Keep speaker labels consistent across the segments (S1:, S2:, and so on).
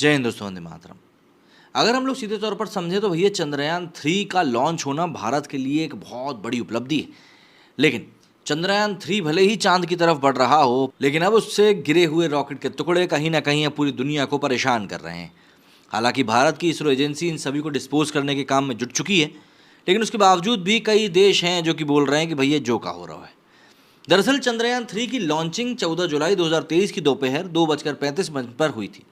S1: जय हिंद दोस्तों, वंदे मातरम। अगर हम लोग सीधे तौर पर समझे तो भैया चंद्रयान 3 का लॉन्च होना भारत के लिए एक बहुत बड़ी उपलब्धि है। लेकिन चंद्रयान 3 भले ही चांद की तरफ बढ़ रहा हो, लेकिन अब उससे गिरे हुए रॉकेट के टुकड़े कहीं ना कहीं अब पूरी दुनिया को परेशान कर रहे हैं। हालांकि भारत की इसरो एजेंसी इन सभी को डिस्पोज करने के काम में जुट चुकी है, लेकिन उसके बावजूद भी कई देश हैं जो कि बोल रहे हैं कि भैया जो का हो रहा है। दरअसल चंद्रयान 3 की लॉन्चिंग 14 जुलाई 2023 की दोपहर 2:35 पर हुई थी।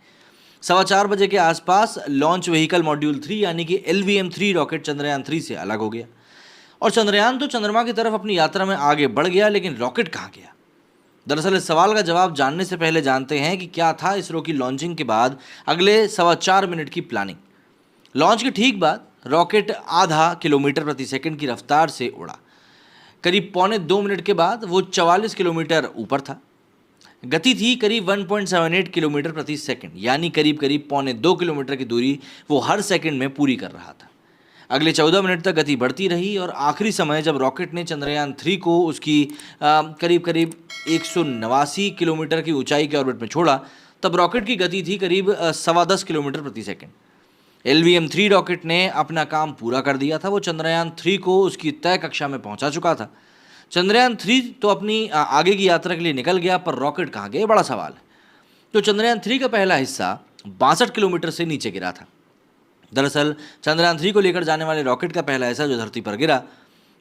S1: 4:15 बजे के आसपास लॉन्च व्हीकल मॉड्यूल 3 यानी कि LVM-3 रॉकेट चंद्रयान 3 से अलग हो गया और चंद्रयान तो चंद्रमा की तरफ अपनी यात्रा में आगे बढ़ गया, लेकिन रॉकेट कहाँ गया? दरअसल इस सवाल का जवाब जानने से पहले जानते हैं कि क्या था इसरो की लॉन्चिंग के बाद अगले 4.25 मिनट की प्लानिंग। लॉन्च के ठीक बाद रॉकेट आधा किलोमीटर प्रति सेकंड की रफ्तार से उड़ा। करीब 1.25 मिनट के बाद वो 44 किलोमीटर ऊपर था। गति थी करीब 1.78 किलोमीटर प्रति सेकंड, यानी करीब करीब 1.25 किलोमीटर की दूरी वो हर सेकंड में पूरी कर रहा था। अगले 14 मिनट तक गति बढ़ती रही और आखिरी समय जब रॉकेट ने चंद्रयान 3 को उसकी करीब करीब 189 किलोमीटर की ऊंचाई के ऑर्बिट में छोड़ा, तब रॉकेट की गति थी करीब 10.25 किलोमीटर प्रति सेकंड। LVM-3 रॉकेट ने अपना काम पूरा कर दिया था। वो चंद्रयान 3 को उसकी तय कक्षा में पहुंचा चुका था। चंद्रयान 3 तो अपनी आगे की यात्रा के लिए निकल गया, पर रॉकेट कहाँ गए, बड़ा सवाल है। तो चंद्रयान 3 का पहला हिस्सा 62 किलोमीटर से नीचे गिरा था। दरअसल चंद्रयान 3 को लेकर जाने वाले रॉकेट का पहला हिस्सा जो धरती पर गिरा,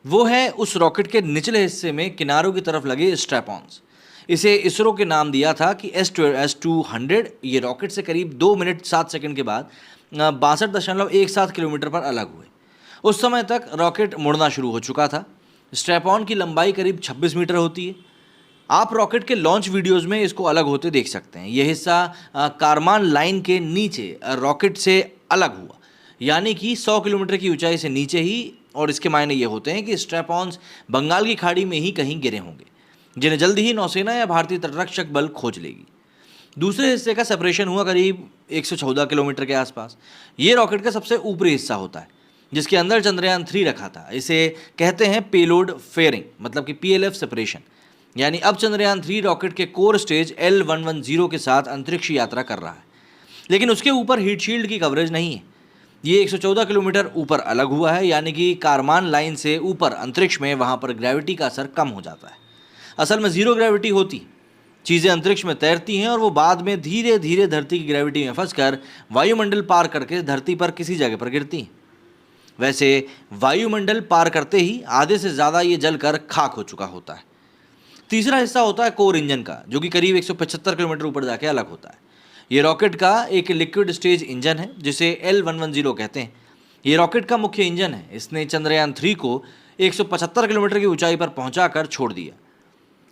S1: वो है उस रॉकेट के निचले हिस्से में किनारों की तरफ लगे स्ट्रैप-ऑन्स। इसे इसरो के नाम दिया था कि S200। ये रॉकेट से करीब 2 मिनट 7 सेकंड के बाद 62.17 किलोमीटर पर अलग हुए। उस समय तक रॉकेट मुड़ना शुरू हो चुका था। स्ट्रैप ऑन की लंबाई करीब 26 मीटर होती है। आप रॉकेट के लॉन्च वीडियोस में इसको अलग होते देख सकते हैं। यह हिस्सा कारमान लाइन के नीचे रॉकेट से अलग हुआ, यानी कि 100 किलोमीटर की ऊंचाई से नीचे ही। और इसके मायने ये होते हैं कि स्ट्रैप ऑन्स बंगाल की खाड़ी में ही कहीं गिरे होंगे, जिन्हें जल्दी ही नौसेना या भारतीय तटरक्षक बल खोज लेगी। दूसरे हिस्से का सेपरेशन हुआ करीब 114 किलोमीटर के आसपास। ये रॉकेट का सबसे ऊपरी हिस्सा होता है, जिसके अंदर चंद्रयान 3 रखा था। इसे कहते हैं पेलोड फेयरिंग, मतलब कि PLF सेपरेशन। यानी अब चंद्रयान 3 रॉकेट के कोर स्टेज L110 के साथ अंतरिक्ष यात्रा कर रहा है, लेकिन उसके ऊपर हीट शील्ड की कवरेज नहीं है। ये 114 किलोमीटर ऊपर अलग हुआ है, यानी कि कारमान लाइन से ऊपर अंतरिक्ष में वहाँ पर ग्रेविटी का असर कम हो जाता है। असल में जीरो ग्रेविटी होती, चीज़ें अंतरिक्ष में तैरती हैं और वो बाद में धीरे धीरे धरती की ग्रेविटी में फंसकर वायुमंडल पार करके धरती पर किसी जगह पर गिरती हैं। वैसे वायुमंडल पार करते ही आधे से ज़्यादा ये जलकर खाक हो चुका होता है। तीसरा हिस्सा होता है कोर इंजन का, जो कि करीब 175 किलोमीटर ऊपर जाके अलग होता है। ये रॉकेट का एक लिक्विड स्टेज इंजन है, जिसे L110 कहते हैं। ये रॉकेट का मुख्य इंजन है। इसने चंद्रयान 3 को 175 किलोमीटर की ऊंचाई पर पहुंचाकर छोड़ दिया।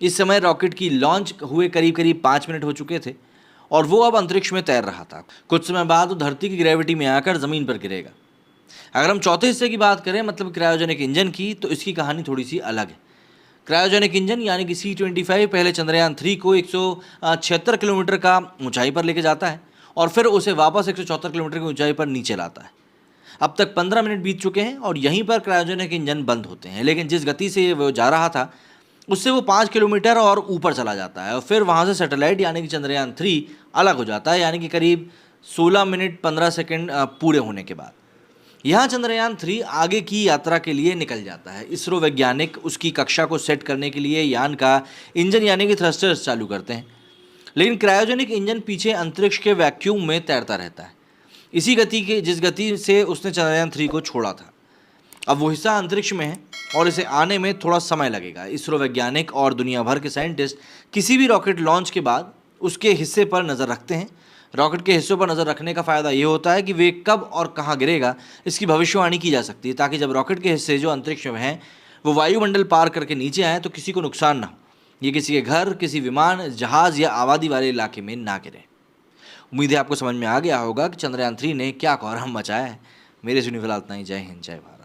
S1: इस समय रॉकेट की लॉन्च हुए करीब करीब 5 मिनट हो चुके थे और वो अब अंतरिक्ष में तैर रहा था। कुछ समय बाद वो धरती की ग्रेविटी में आकर ज़मीन पर गिरेगा। अगर हम चौथे हिस्से की बात करें, मतलब क्रायोजेनिक इंजन की, तो इसकी कहानी थोड़ी सी अलग है। क्रायोजेनिक इंजन यानी कि C-25 पहले चंद्रयान 3 को 176 किलोमीटर का ऊंचाई पर लेके जाता है और फिर उसे वापस 174 किलोमीटर की ऊंचाई पर नीचे लाता है। अब तक 15 मिनट बीत चुके हैं और यहीं पर क्रायोजेनिक इंजन बंद होते हैं, लेकिन जिस गति से वो जा रहा था उससे वो 5 किलोमीटर और ऊपर चला जाता है और फिर वहाँ से सैटेलाइट यानी कि चंद्रयान 3 अलग हो जाता है, यानी कि करीब 16 मिनट 15 सेकंड पूरे होने के बाद। यहाँ चंद्रयान 3 आगे की यात्रा के लिए निकल जाता है। इसरो वैज्ञानिक उसकी कक्षा को सेट करने के लिए यान का इंजन यानी कि थ्रस्टर्स चालू करते हैं, लेकिन क्रायोजेनिक इंजन पीछे अंतरिक्ष के वैक्यूम में तैरता रहता है, इसी गति के जिस गति से उसने चंद्रयान 3 को छोड़ा था। अब वो हिस्सा अंतरिक्ष में है और इसे आने में थोड़ा समय लगेगा। इसरो वैज्ञानिक और दुनिया भर के साइंटिस्ट किसी भी रॉकेट लॉन्च के बाद उसके हिस्से पर नज़र रखते हैं। रॉकेट के हिस्सों पर नज़र रखने का फ़ायदा ये होता है कि वे कब और कहाँ गिरेगा इसकी भविष्यवाणी की जा सकती है, ताकि जब रॉकेट के हिस्से जो अंतरिक्ष में हैं वो वायुमंडल पार करके नीचे आएँ तो किसी को नुकसान ना हो, ये किसी के घर, किसी विमान, जहाज़ या आबादी वाले इलाके में ना गिरे। उम्मीद है आपको समझ में आ गया होगा कि चंद्रयान 3 ने क्या कोहराम मचाया है। मेरे सुनी फिलहाल इतना ही। जय हिंद, जय भारत।